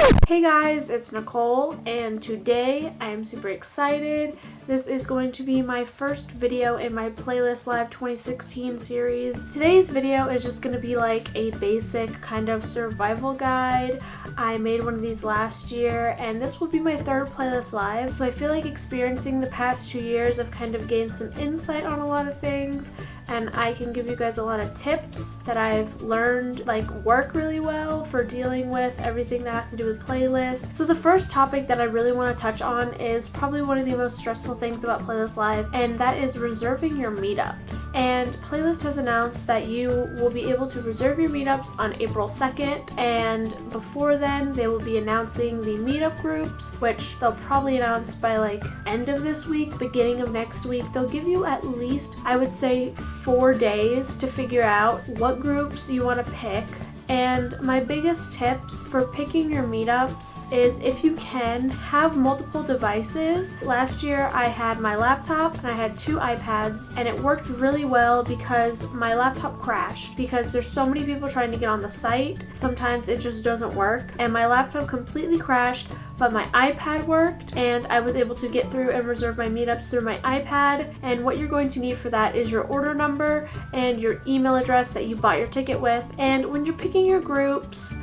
Hey guys, it's Nicole, and today I am super excited. This is going to be my first video in my Playlist Live 2016 series. Today's video is just going to be like a basic kind of survival guide. I made one of these last year, and this will be my third Playlist Live, so I feel like experiencing the past 2 years, I've kind of gained some insight on a lot of things, and I can give you guys a lot of tips that I've learned like work really well for dealing with everything that has to do with playlists. So the first topic that I really want to touch on is probably one of the most stressful things about Playlist Live, and that is reserving your meetups. And Playlist has announced that you will be able to reserve your meetups on April 2nd, and before then they will be announcing the meetup groups, which they'll probably announce by like end of this week, beginning of next week. They'll give you at least, I would say, 4 days to figure out what groups you want to pick. And my biggest tips for picking your meetups is, if you can, have multiple devices. Last year I had my laptop and I had 2 iPads, and it worked really well because my laptop crashed because there's so many people trying to get on the site. Sometimes it just doesn't work, and my laptop completely crashed, but my iPad worked, and I was able to get through and reserve my meetups through my iPad. And what you're going to need for that is your order number and your email address that you bought your ticket with. And when you're picking your groups,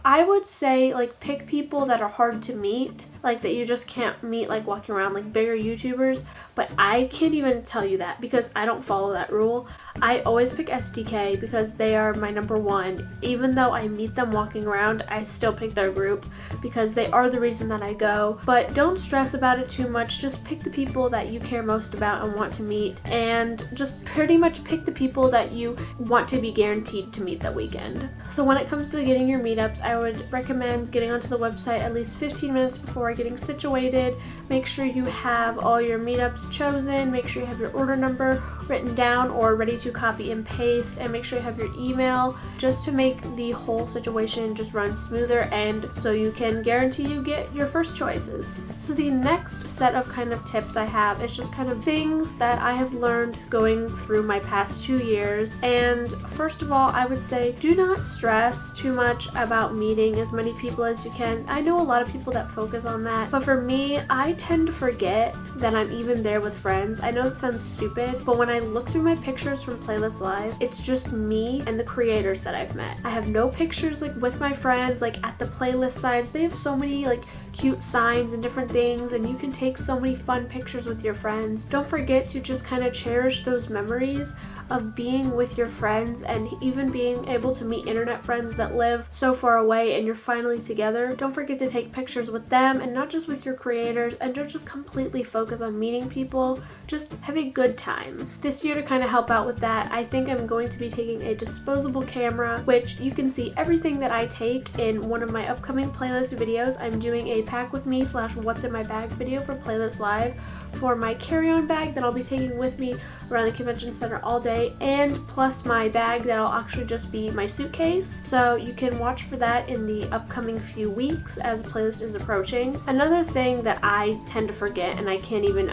I would say like pick people that are hard to meet, like that you just can't meet like walking around, like bigger YouTubers. But I can't even tell you that because I don't follow that rule. I always pick SDK because they are my number one. Even though I meet them walking around, I still pick their group because they are the reason that I go. But don't stress about it too much. Just pick the people that you care most about and want to meet, and just pretty much pick the people that you want to be guaranteed to meet that weekend. So when it comes to getting your meetups, I would recommend getting onto the website at least 15 minutes before getting situated. Make sure you have all your meetups chosen, make sure you have your order number written down or ready to copy and paste, and make sure you have your email, just to make the whole situation just run smoother and so you can guarantee you get your first choices. So the next set of kind of tips I have is just kind of things that I have learned going through my past 2 years. And first of all, I would say do not stress too much about meeting as many people as you can. I know a lot of people that focus on that, but for me, I tend to forget that I'm even there with friends. I know it sounds stupid, but when I look through my pictures from Playlist Live, it's just me and the creators that I've met. I have no pictures like with my friends, like at the playlist signs. They have so many like cute signs and different things, and you can take so many fun pictures with your friends. Don't forget to just kind of cherish those memories of being with your friends, and even being able to meet internet friends that live so far away and you're finally together. Don't forget to take pictures with them, and not just with your creators, and don't just completely focus on meeting people. Just have a good time. This year, to kind of help out with that, I think I'm going to be taking a disposable camera, which you can see everything that I take in one of my upcoming playlist videos. I'm doing a pack with me / what's in my bag video for Playlist Live for my carry-on bag that I'll be taking with me around the convention center all day, and plus my bag that'll actually just be my suitcase. So you can watch for that in the upcoming few weeks as playlist is approaching. Another thing that I tend to forget, and I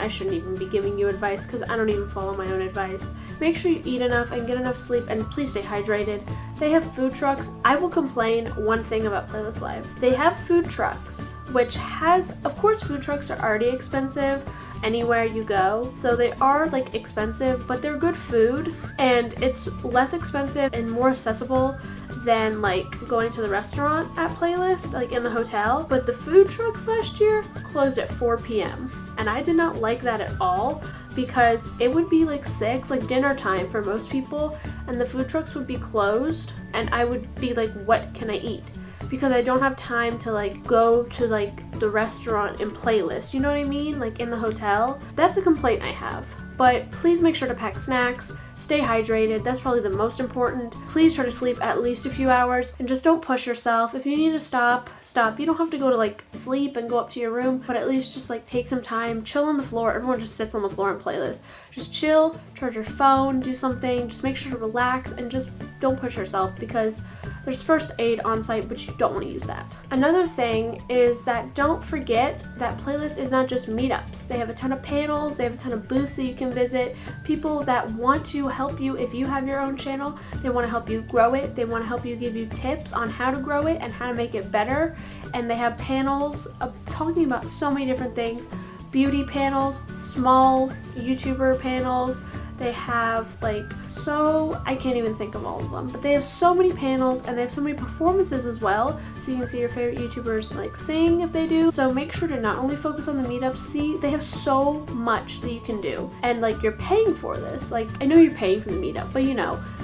shouldn't even be giving you advice because I don't even follow my own advice. Make sure you eat enough and get enough sleep, and please stay hydrated. They have food trucks. I will complain one thing about Playlist Live. They have food trucks, which has, of course, food trucks are already expensive anywhere you go, so they are like expensive, but they're good food, and it's less expensive and more accessible than like going to the restaurant at Playlist, like in the hotel. But the food trucks last year closed at 4 p.m. and I did not like that at all, because it would be like 6, like dinner time for most people, and the food trucks would be closed, and I would be like, what can I eat? Because I don't have time to like go to like the restaurant and Playlist, you know what I mean? Like in the hotel. That's a complaint I have. But please make sure to pack snacks, stay hydrated, that's probably the most important. Please try to sleep at least a few hours, and just don't push yourself. If you need to stop. You don't have to go to like sleep and go up to your room, but at least just like take some time, chill on the floor. Everyone just sits on the floor and Playlist. Just chill, charge your phone, do something, just make sure to relax, and just don't push yourself, because there's first aid on site, but you don't want to use that. Another thing is that don't forget that Playlist is not just meetups. They have a ton of panels, they have a ton of booths that you can visit, people that want to help you if you have your own channel. They want to help you grow it. They want to help you, give you tips on how to grow it and how to make it better. And they have panels talking about so many different things. Beauty panels, small YouTuber panels. They have I can't even think of all of them, but they have so many panels and they have so many performances as well, so you can see your favorite YouTubers sing if they do. So make sure to not only focus on the meetups, see they have so much that you can do, and you're paying for this. I know you're paying for the meetup,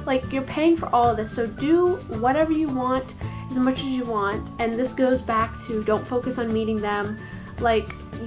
but you're paying for all of this, so do whatever you want as much as you want. And this goes back to, don't focus on meeting them.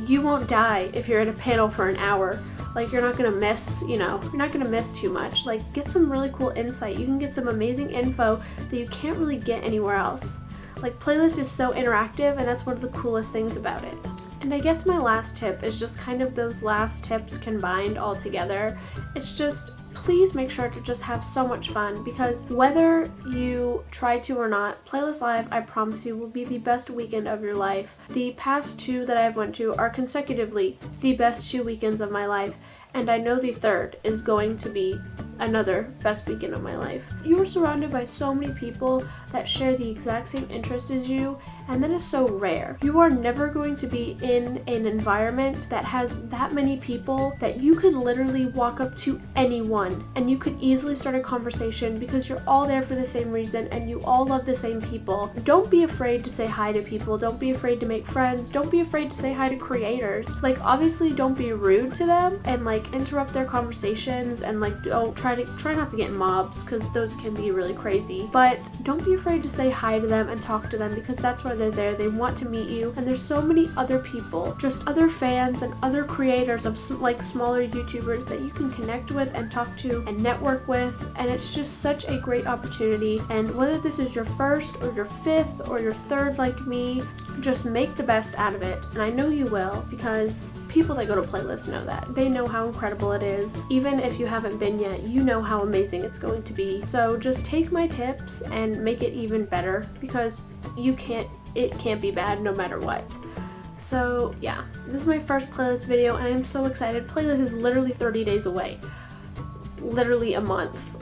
You won't die if you're at a panel for an hour. You're not gonna miss, you're not gonna miss too much. Get some really cool insight. You can get some amazing info that you can't really get anywhere else. Playlist is so interactive, and that's one of the coolest things about it. And I guess my last tip is just kind of those last tips combined all together. It's just, please make sure to just have so much fun, because whether you try to or not, Playlist Live, I promise you, will be the best weekend of your life. The past 2 that I've went to are consecutively the best 2 weekends of my life, and I know the third is going to be another best weekend of my life. You are surrounded by so many people that share the exact same interest as you, and that is so rare. You are never going to be in an environment that has that many people that you could literally walk up to anyone and you could easily start a conversation, because you're all there for the same reason and you all love the same people. Don't be afraid to say hi to people. Don't be afraid to make friends. Don't be afraid to say hi to creators. Obviously don't be rude to them and interrupt their conversations, and don't try not to get in mobs, because those can be really crazy. But don't be afraid to say hi to them and talk to them, because that's why they're there. They want to meet you, and there's so many other people, just other fans and other creators of smaller YouTubers that you can connect with and talk to and network with, and it's just such a great opportunity. And whether this is your first or your 5th or your 3rd like me, just make the best out of it, and I know you will, because people that go to Playlist know that. They know how incredible it is. Even if you haven't been yet, you know how amazing it's going to be. So just take my tips and make it even better, because it can't be bad no matter what. So yeah, this is my first Playlist video, and I'm so excited. Playlist is literally 30 days away. Literally a month.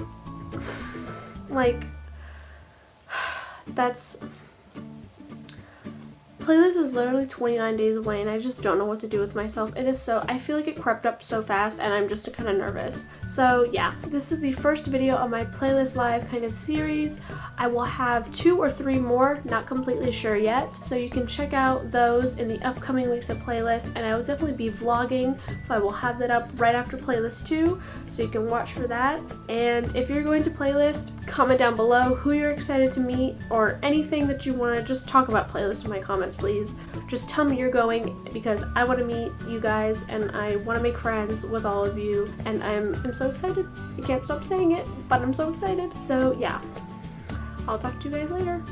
Playlist is literally 29 days away, and I just don't know what to do with myself. I feel like it crept up so fast, and I'm just kind of nervous. So yeah, this is the first video of my Playlist Live kind of series. I will have 2 or 3 more, not completely sure yet, so you can check out those in the upcoming weeks of Playlist, and I will definitely be vlogging, so I will have that up right after Playlist 2, so you can watch for that. And if you're going to Playlist, comment down below who you're excited to meet, or anything that you want to just talk about Playlist in my comments, please. Just tell me you're going, because I want to meet you guys and I want to make friends with all of you, and I'm so excited. I can't stop saying it, but I'm so excited. So yeah, I'll talk to you guys later.